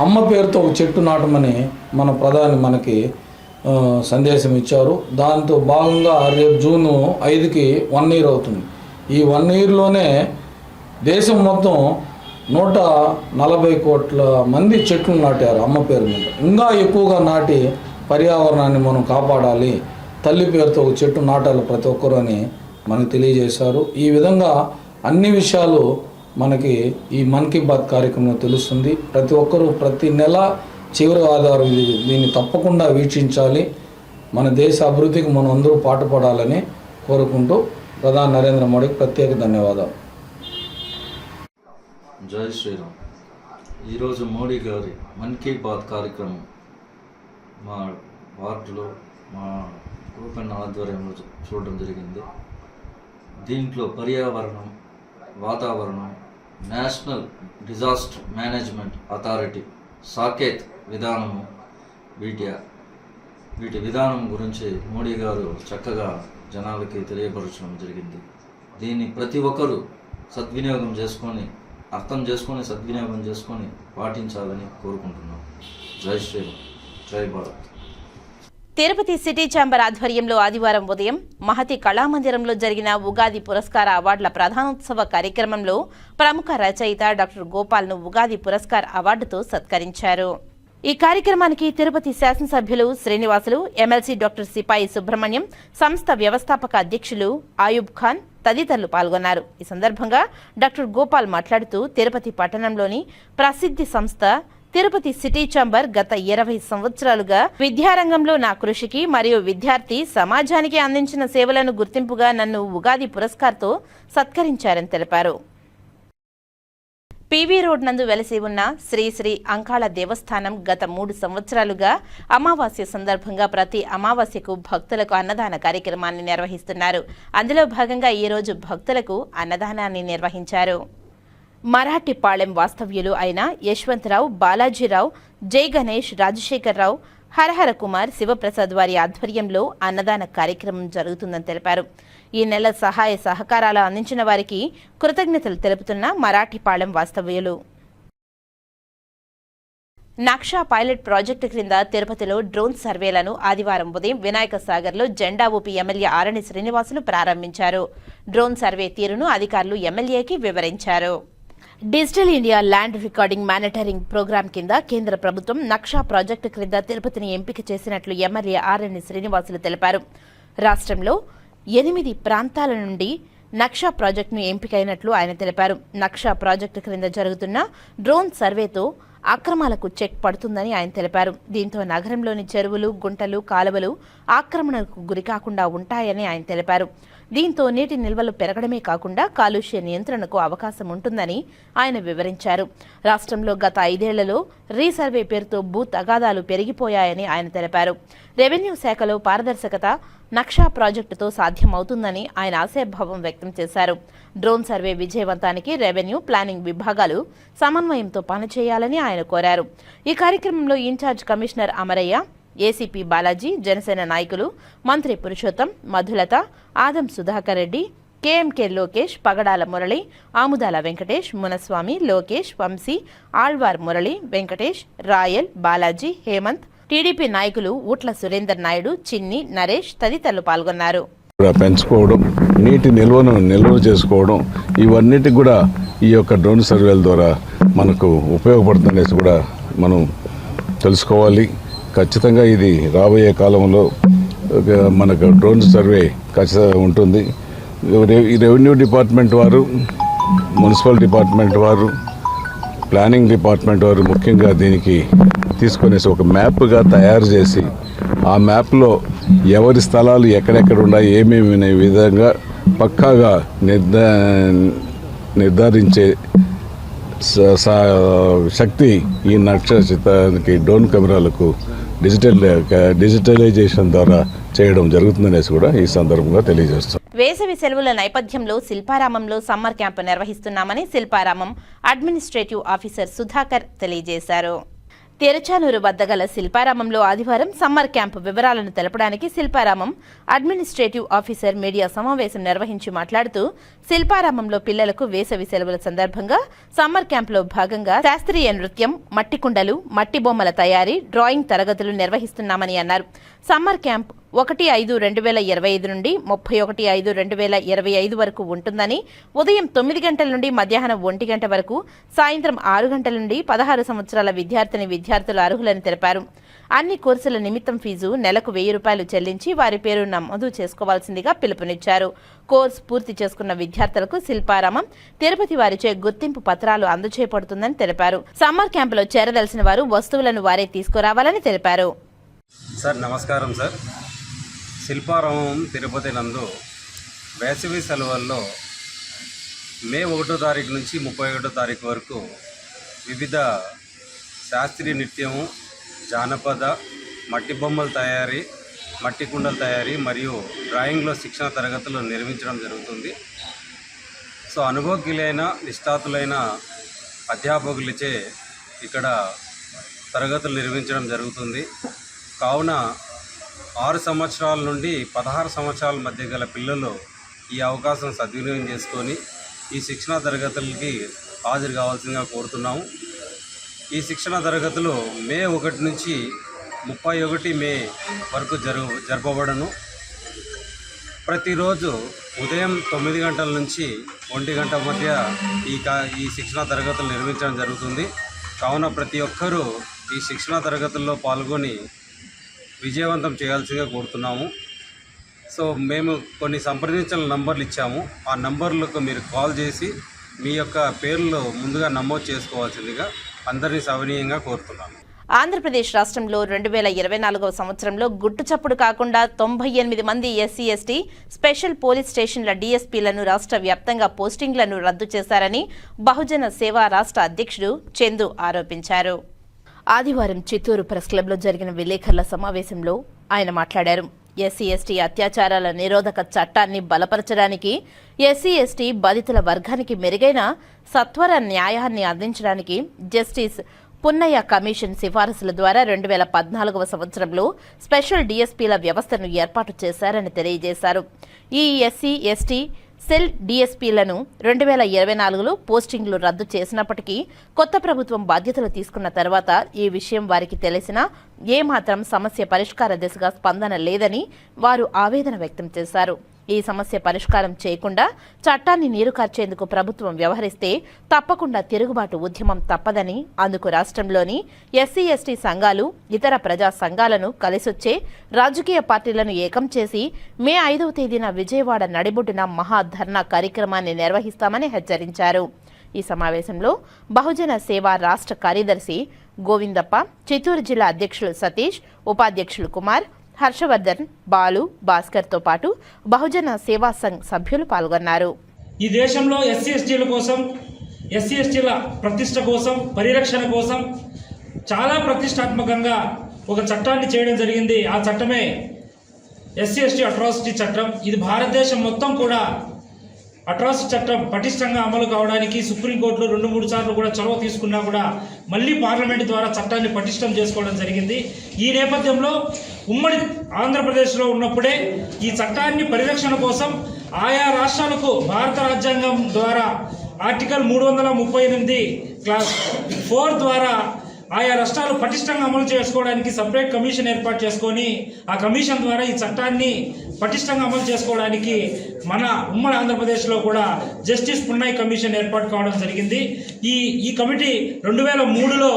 అమ్మ పేరుతో ఒక చెట్టు నాటమని మన ప్రధాని మనకి సందేశం ఇచ్చారు. దాంతో భాగంగా రేపు జూన్ 5కి 1 year అవుతుంది. ఈ 1 yearలోనే దేశం మొత్తం 140 కోట్ల మంది చెట్లు నాటారు అమ్మ పేరు మీద. ఇంకా ఎక్కువగా నాటి పర్యావరణాన్ని మనం కాపాడాలి, తల్లి పేరుతో ఒక చెట్టు నాటాలి ప్రతి ఒక్కరు అని మనకు తెలియజేశారు. ఈ విధంగా అన్ని విషయాలు మనకి ఈ మన్ కీ బాత్ కార్యక్రమంలో తెలుస్తుంది. ప్రతి ఒక్కరూ ప్రతి నెల చివరి ఆధారం దీన్ని తప్పకుండా వీక్షించాలి. మన దేశ అభివృద్ధికి మనం అందరూ పాటుపడాలని కోరుకుంటూ ప్రధాని నరేంద్ర మోడీకి ప్రత్యేక ధన్యవాదాలు.
జై శ్రీరామ్. ఈరోజు మోడీ గారి మన్ కీ బాత్ కార్యక్రమం మా వార్డులో మా గ్రూప్ ఆధ్వర్యంలో చూడడం జరిగింది. దీంట్లో పర్యావరణం, వాతావరణం, నేషనల్ డిజాస్టర్ మేనేజ్మెంట్ అథారిటీ, సాకేత్ విధానము, వీటి వీటి విధానం గురించి మోడీ గారు చక్కగా జనాలకి తెలియపరచడం జరిగింది. దీన్ని ప్రతి ఒక్కరూ సద్వినియోగం చేసుకొని, అర్థం చేసుకొని, సద్వినియోగం చేసుకొని పాటించాలని కోరుకుంటున్నాం. జై శ్రీరామ్, జై భారత్.
తిరుపతి సిటీ ఛాంబర్ ఆధ్వర్యంలో ఆదివారం ఉదయం మహతి కళామందిరంలో జరిగిన ఉగాది పురస్కార అవార్డుల ప్రధానోత్సవ కార్యక్రమంలో ప్రముఖ రచయిత డాక్టర్ గోపాల్ను ఉగాది పురస్కార్ అవార్డుతో సత్కరించారు. ఈ కార్యక్రమానికి తిరుపతి శాసనసభ్యులు శ్రీనివాసులు, ఎమ్మెల్సీ డాక్టర్ సిపాయి సుబ్రహ్మణ్యం, సంస్థ వ్యవస్థాపక అధ్యక్షులు ఆయూబ్ ఖాన్ తదితరులు పాల్గొన్నారు. ఈ సందర్భంగా డాక్టర్ గోపాల్ మాట్లాడుతూ తిరుపతి పట్టణంలోని ప్రసిద్ధి సంస్థ తిరుపతి సిటీ ఛాంబర్ గత 20 సంవత్సరాలుగా విద్యారంగంలో నా కృషికి మరియు విద్యార్థి సమాజానికి అందించిన సేవలను గుర్తింపుగా నన్ను ఉగాది పురస్కార్తో సత్కరించారని తెలిపారు. పీవీ రోడ్ నందు వెలసి ఉన్న శ్రీ శ్రీ అంకాళ దేవస్థానం గత 3 సంవత్సరాలుగా అమావాస్య సందర్భంగా ప్రతి అమావాస్యకు భక్తులకు అన్నదాన కార్యక్రమాన్ని నిర్వహిస్తున్నారు. అందులో భాగంగా ఈరోజు భక్తులకు అన్నదానాన్ని నిర్వహించారు. మరాఠీపాళెం వాస్తవ్యులు అయిన యశ్వంతరావు, బాలాజీరావు, జై గణేష్, రాజశేఖరరావు, హరహర కుమార్, శివప్రసాద్ వారి ఆధ్వర్యంలో అన్నదాన కార్యక్రమం జరుగుతుందని తెలిపారు. ఈ నెల సహాయ సహకారాలు అందించిన వారికి కృతజ్ఞతలు తెలుపుతున్న మరాఠీపాళెం వాస్తవ్యులు. నక్షా పైలట్ ప్రాజెక్టు క్రింద తిరుపతిలో డ్రోన్ సర్వేలను ఆదివారం ఉదయం వినాయక సాగర్లో జెండా ఊపి ఎమ్మెల్యే ఆరణి శ్రీనివాసులు ప్రారంభించారు. డ్రోన్ సర్వే తీరును అధికారులు ఎమ్మెల్యేకి వివరించారు. Digital India land recording monitoring programme కింద కేంద్ర ప్రభుత్వం నక్షా ప్రాజెక్టు క్రింద తిరుపతిని ఎంపిక చేసినట్లు ఎమ్మెల్యే ఆరణి శ్రీనివాసులు తెలిపారు. రాష్ట్రంలో 8 ప్రాంతాల నుండి నక్షా ప్రాజెక్టును ఎంపికైనట్లు ఆయన తెలిపారు. నక్షా ప్రాజెక్టు క్రింద జరుగుతున్న డ్రోన్ సర్వేతో అక్రమాలకు చెక్ పడుతుందని ఆయన తెలిపారు. దీంతో నగరంలోని చెరువులు, గుంటలు, కాలువలు ఆక్రమణకు గురికాకుండా ఉంటాయని ఆయన తెలిపారు. దీంతో నీటి నిల్వలు పెరగడమే కాకుండా కాలుష్య నియంత్రణకు అవకాశం ఉంటుందని ఆయన వివరించారు. రాష్ట్రంలో గత 5 ఏళ్లలో రీసర్వే పేరుతో భూ తగాదాలు పెరిగిపోయాయని ఆయన తెలిపారు. రెవెన్యూ శాఖలో పారదర్శకత నక్షా ప్రాజెక్టుతో సాధ్యమవుతుందని ఆయన ఆశాభావం వ్యక్తం చేశారు. డ్రోన్ సర్వే విజయవంతానికి రెవెన్యూ, ప్లానింగ్ విభాగాలు సమన్వయంతో పనిచేయాలని ఆయన కోరారు. ఈ కార్యక్రమంలో in charge commissioner Amarayya, ACP Balaji, Janasena నాయకులు మంత్రి పురుషోత్తం, మధులత, ఆదం సుధాకర్ రెడ్డి, కేఎంకే లోకేష్, పగడాల మురళి, ఆముదాల వెంకటేష్, మునస్వామి, లోకేష్, వంశీ, ఆళ్వార్ మురళి, వెంకటేష్, రాయల్, బాలాజీ, హేమంత్, టీడీపీ నాయకులు ఊట్ల సురేందర్ నాయుడు, చిన్ని, నరేష్ తదితరులు పాల్గొన్నారు.
పెంచుకోవడం, నీటి నిల్వ చేసుకోవడం, ఇవన్నిటికి కూడా ఈ యొక్క డ్రోన్ సర్వేల ద్వారా మనకు ఉపయోగపడుతుందనేసి కూడా మనం తెలుసుకోవాలి. ఖచ్చితంగా ఇది రాబోయే కాలంలో మనకు డ్రోన్ సర్వే ఖచ్చితంగా ఉంటుంది. రెవెన్యూ డిపార్ట్మెంట్ వారు, మున్సిపల్ డిపార్ట్మెంట్ వారు, ప్లానింగ్ డిపార్ట్మెంట్ వారు ముఖ్యంగా దీనికి తీసుకునేసి ఒక మ్యాప్గా తయారు చేసి ఆ మ్యాప్లో ఎవరి స్థలాలు ఎక్కడెక్కడ ఉన్నాయి, ఏమేమి అనే విధంగా పక్కాగా నిర్ధారించే శక్తి ఈ నక్షత్రానికి డ్రోన్ కెమెరాలకు డిజిటలైజేషన్ ద్వారా చేయడం జరుగుతుందనేసి కూడా ఈ సందర్భంగా తెలియజేస్తాం.
వేసవి సెలవుల నేపథ్యంలో శిల్పారామంలో సమ్మర్ క్యాంపు నిర్వహిస్తున్నామని శిల్పారామం అడ్మినిస్ట్రేటివ్ ఆఫీసర్ సుధాకర్ తెలియజేశారు. తెరచానూరు వద్ద గల శిల్పారామంలో ఆదివారం సమ్మర్ క్యాంపు వివరాలను తెలపడానికి శిల్పారామం అడ్మినిస్ట్రేటివ్ ఆఫీసర్ మీడియా సమావేశం నిర్వహించి మాట్లాడుతూ శిల్పారామంలో పిల్లలకు వేసవి సెలవుల సందర్భంగా సమ్మర్ క్యాంపులో భాగంగా శాస్త్రీయ నృత్యం, మట్టి కుండలు, మట్టి బొమ్మల తయారీ, డ్రాయింగ్ తరగతులు నిర్వహిస్తున్నామని అన్నారు. సమ్మర్ క్యాంప్ 1/5/2025 నుండి 31/5/2025 వరకు ఉంటుందని, ఉదయం 9 గంటల నుండి మధ్యాహ్నం 1 గంట వరకు, సాయంత్రం 6 గంటల నుండి 16 సంవత్సరాల విద్యార్థులు అర్హులని తెలిపారు. అన్ని కోర్సుల నిమిత్తం ఫీజు నెలకు 1000 రూపాయలు చెల్లించి వారి పేరు నమోదు చేసుకోవాల్సిందిగా పిలుపునిచ్చారు. కోర్సు పూర్తి చేసుకున్న విద్యార్థులకు శిల్పారామం తిరుపతి వారిచే గుర్తింపు పత్రాలు అందజేయబడుతుందని తెలిపారు. సమ్మర్ క్యాంపులో చేరదలసిన వారు వస్తువులను వారే తీసుకురావాలని తెలిపారు.
సార్ నమస్కారం సార్. శిల్పారామం తిరుపతి నందు వేసవి సెలవుల్లో మే 1వ తారీఖు నుంచి 31వ తారీఖు వరకు వివిధ శాస్త్రీయ నృత్యము, జానపద, మట్టి బొమ్మల తయారీ, మట్టి కుండల తయారీ మరియు డ్రాయింగ్లో శిక్షణ తరగతులు నిర్వహించడం జరుగుతుంది. సో అనుభవజ్ఞులైన నిష్ఠాతులైన 6 సంవత్సరాల నుండి 16 సంవత్సరాల మధ్య గల పిల్లలు ఈ అవకాశం సద్వినియోగం చేసుకొని ఈ శిక్షణా తరగతులకి హాజరు కావాల్సిందిగా కోరుతున్నాము. ఈ శిక్షణా తరగతులు మే 1 నుంచి 31 మే వరకు జరపబడను. ప్రతిరోజు ఉదయం 9 గంటల నుంచి 1 గంట మధ్య ఈ శిక్షణా తరగతులు నిర్వహించడం జరుగుతుంది. కావున ప్రతి ఒక్కరూ ఈ శిక్షణా తరగతుల్లో పాల్గొని విజయవంతం చేయాల్సిందిగా కోరుతున్నాము. సో మేము కొన్ని సంప్రదించిన నంబర్లు ఇచ్చాము. ఆ నంబర్లకు మీరు కాల్ చేసి మీ యొక్క పేర్లు ముందుగా నమోదు చేసుకోవాల్సిందిగా అందరినీ సవినీయంగా కోరుతున్నాము.
ఆంధ్రప్రదేశ్ రాష్ట్రంలో 2024వ సంవత్సరంలో గుట్టుచప్పుడు కాకుండా 98 మంది ఎస్సీ ఎస్టీ స్పెషల్ పోలీస్ స్టేషన్ల డీఎస్పీలను రాష్ట్ర వ్యాప్తంగా పోస్టింగ్లను రద్దు చేశారని బహుజన సేవా రాష్ట్ర అధ్యక్షుడు చందు ఆరోపించారు. ఆదివారం చిత్తూరు ప్రెస్ క్లబ్లో జరిగిన విలేకరుల సమావేశంలో ఆయన మాట్లాడారు. ఎస్సీ ఎస్టీ అత్యాచారాల నిరోధక చట్టాన్ని బలపరచడానికి, ఎస్సీ ఎస్టీ బాధితుల వర్గానికి మెరుగైన సత్వర న్యాయాన్ని అందించడానికి జస్టిస్ పున్నయ్య కమిషన్ సిఫారసుల ద్వారా 2014వ సంవత్సరంలో స్పెషల్ డీఎస్పీల వ్యవస్థను ఏర్పాటు చేశారని తెలియజేశారు. ఈ ఎస్సీ ఎస్టీ సెల్ డీఎస్పీలను 2024లో పోస్టింగ్లు రద్దు చేసినప్పటికీ కొత్త ప్రభుత్వం బాధ్యతలు తీసుకున్న తర్వాత ఈ విషయం వారికి తెలిసినా ఏమాత్రం సమస్య పరిష్కార దిశగా స్పందన లేదని వారు ఆవేదన వ్యక్తం చేశారు. ఈ సమస్య పరిష్కారం చేయకుండా చట్టాన్ని నీరుకార్చేందుకు ప్రభుత్వం వ్యవహరిస్తే తప్పకుండా తిరుగుబాటు ఉద్యమం తప్పదని, అందుకు రాష్ట్రంలోని ఎస్సీ ఎస్టీ సంఘాలు, ఇతర ప్రజా సంఘాలను కలిసొచ్చే రాజకీయ పార్టీలను ఏకం చేసి మే 5వ తేదీన విజయవాడ నడిబొడ్డున మహాధర్నా కార్యక్రమాన్ని నిర్వహిస్తామని హెచ్చరించారు. ఈ సమావేశంలో బహుజన సేవా రాష్ట్ర కార్యదర్శి గోవిందప్ప, చిత్తూరు జిల్లా అధ్యక్షులు సతీష్, ఉపాధ్యక్షులు కుమార్, హర్షవర్ధన్, బాలు, భాస్కర్తో పాటు బహుజన సేవా సంఘ్ సభ్యులు పాల్గొన్నారు.
ఈ దేశంలో ఎస్సీ ఎస్టీల కోసం, ఎస్సీ ఎస్టీల ప్రతిష్ట కోసం, పరిరక్షణ కోసం చాలా ప్రతిష్టాత్మకంగా ఒక చట్టాన్ని చేయడం జరిగింది. ఆ చట్టమే ఎస్సీ ఎస్టీ అట్రాసిటీ చట్టం. ఇది భారతదేశం మొత్తం కూడా అట్రాసిటీ చట్టం పటిష్టంగా అమలు కావడానికి సుప్రీంకోర్టులో 2-3 సార్లు కూడా చొరవ తీసుకున్నా కూడా మళ్ళీ పార్లమెంటు ద్వారా చట్టాన్ని పటిష్టం చేసుకోవడం జరిగింది. ఈ నేపథ్యంలో ఉమ్మడి ఆంధ్రప్రదేశ్లో ఉన్నప్పుడే ఈ చట్టాన్ని పరిరక్షణ కోసం ఆయా రాష్ట్రాలకు భారత రాజ్యాంగం ద్వారా ఆర్టికల్ 338 క్లాస్ 4 ద్వారా ఆయా రాష్ట్రాలు పటిష్టంగా అమలు చేసుకోవడానికి సపరేట్ కమిషన్ ఏర్పాటు చేసుకొని ఆ కమిషన్ ద్వారా ఈ చట్టాన్ని పటిష్టంగా అమలు చేసుకోవడానికి మన ఉమ్మడి ఆంధ్రప్రదేశ్లో కూడా జస్టిస్ పున్నయ్య కమిషన్ ఏర్పాటు కావడం జరిగింది. ఈ కమిటీ 2003లో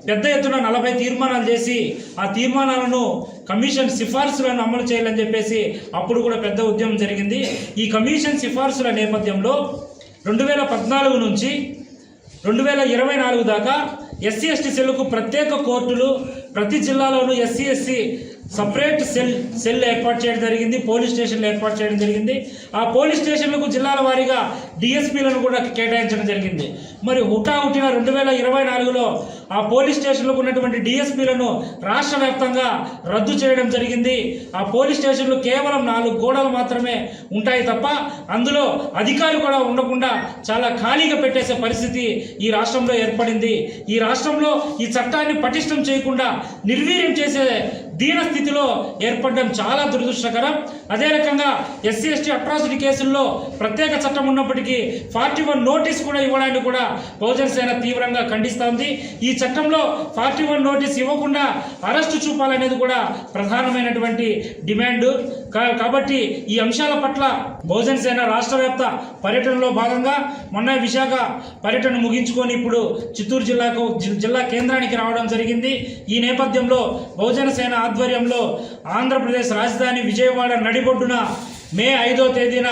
పెద్ద ఎత్తున 40 తీర్మానాలు చేసి ఆ తీర్మానాలను కమిషన్ సిఫార్సులను అమలు చేయాలని చెప్పేసి అప్పుడు కూడా పెద్ద ఉద్యమం జరిగింది. ఈ కమిషన్ సిఫార్సుల నేపథ్యంలో 2014 నుంచి 2024 దాకా ఎస్సీ ఎస్టీ సెల్కు ప్రత్యేక కోర్టులు, ప్రతి జిల్లాలోనూ ఎస్సీ ఎస్సీ సపరేట్ సెల్ ఏర్పాటు చేయడం జరిగింది. పోలీస్ స్టేషన్లు ఏర్పాటు చేయడం జరిగింది. ఆ పోలీస్ స్టేషన్లకు జిల్లాల వారీగా డిఎస్పీలను కూడా కేటాయించడం జరిగింది. మరి హుటాహుటిన 2024లో ఆ పోలీస్ స్టేషన్లకు ఉన్నటువంటి డిఎస్పీలను రాష్ట్ర వ్యాప్తంగా రద్దు చేయడం జరిగింది. ఆ పోలీస్ స్టేషన్లు కేవలం 4 గోడలు మాత్రమే ఉంటాయి తప్ప అందులో అధికారులు కూడా ఉండకుండా చాలా ఖాళీగా పెట్టేసే పరిస్థితి ఈ రాష్ట్రంలో ఏర్పడింది. ఈ రాష్ట్రంలో ఈ చట్టాన్ని పటిష్టం చేయకుండా నిర్వీర్యం చేసే దీన స్థితిలో ఏర్పడడం చాలా దురదృష్టకరం. అదే రకంగా ఎస్సీ ఎస్టీ అట్రాసిటీ కేసుల్లో ప్రత్యేక చట్టం ఉన్నప్పటికీ 41 నోటీస్ కూడా ఇవ్వడానికి కూడా బహుజన సేన తీవ్రంగా ఖండిస్తోంది. ఈ చట్టంలో 41 నోటీస్ ఇవ్వకుండా అరెస్టు చూపాలనేది కూడా ప్రధానమైనటువంటి డిమాండ్. కాబట్టి ఈ అంశాల పట్ల బహుజన సేన రాష్ట్ర వ్యాప్త పర్యటనలో భాగంగా మొన్న విశాఖ పర్యటన ముగించుకొని ఇప్పుడు చిత్తూరు జిల్లా కేంద్రానికి రావడం జరిగింది. ఈ నేపథ్యంలో బహుజన సేన ఆధ్వర్యంలో ఆంధ్రప్రదేశ్ రాజధాని విజయవాడ నడిబొడ్డున మే 5వ తేదీన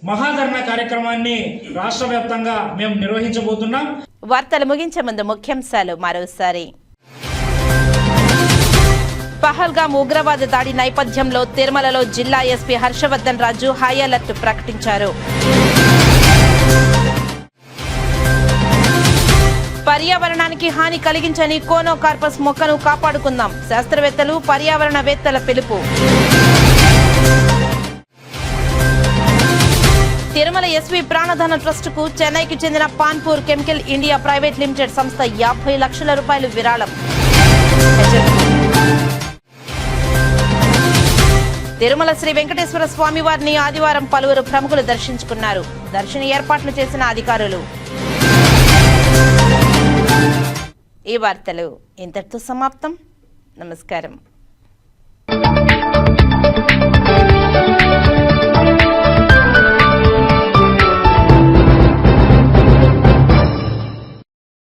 మహాధర్నా కార్యక్రమాన్ని రాష్ట్ర వ్యాప్తంగా మేము నిర్వహించబోతున్నాం.
వార్తలు ముగించే ముందు ముఖ్యాంశాలు మరోసారి. పహల్గామ్ ఉగ్రవాద దాడి నేపథ్యంలో తిరుమలలో జిల్లా ఎస్పీ హర్షవర్ధన్ రాజు హై అలర్ట్ ప్రకటించారు. పర్యావరణానికి హాని కలిగించని కోనోకార్పస్ మొక్కను కాపాడుకుందాం, శాస్త్రవేత్తలు పర్యావరణవేత్తల పిలుపు. తిరుమల ఎస్వి ప్రాణదాన ట్రస్టుకు చెన్నైకి చెందిన పాన్పూర్ కెమికల్ ఇండియా ప్రైవేట్ లిమిటెడ్ సంస్థ 50 లక్షల రూపాయలు విరాళం. తిరుమల శ్రీ వెంకటేశ్వర స్వామి వారిని ఆదివారం పలువురు ప్రముఖులు దర్శించుకున్నారు. దర్శన ఏర్పాట్లు చేసిన అధికారులు. ఈ వార్తలు ఇంతటితో సమాప్తం. నమస్కారం.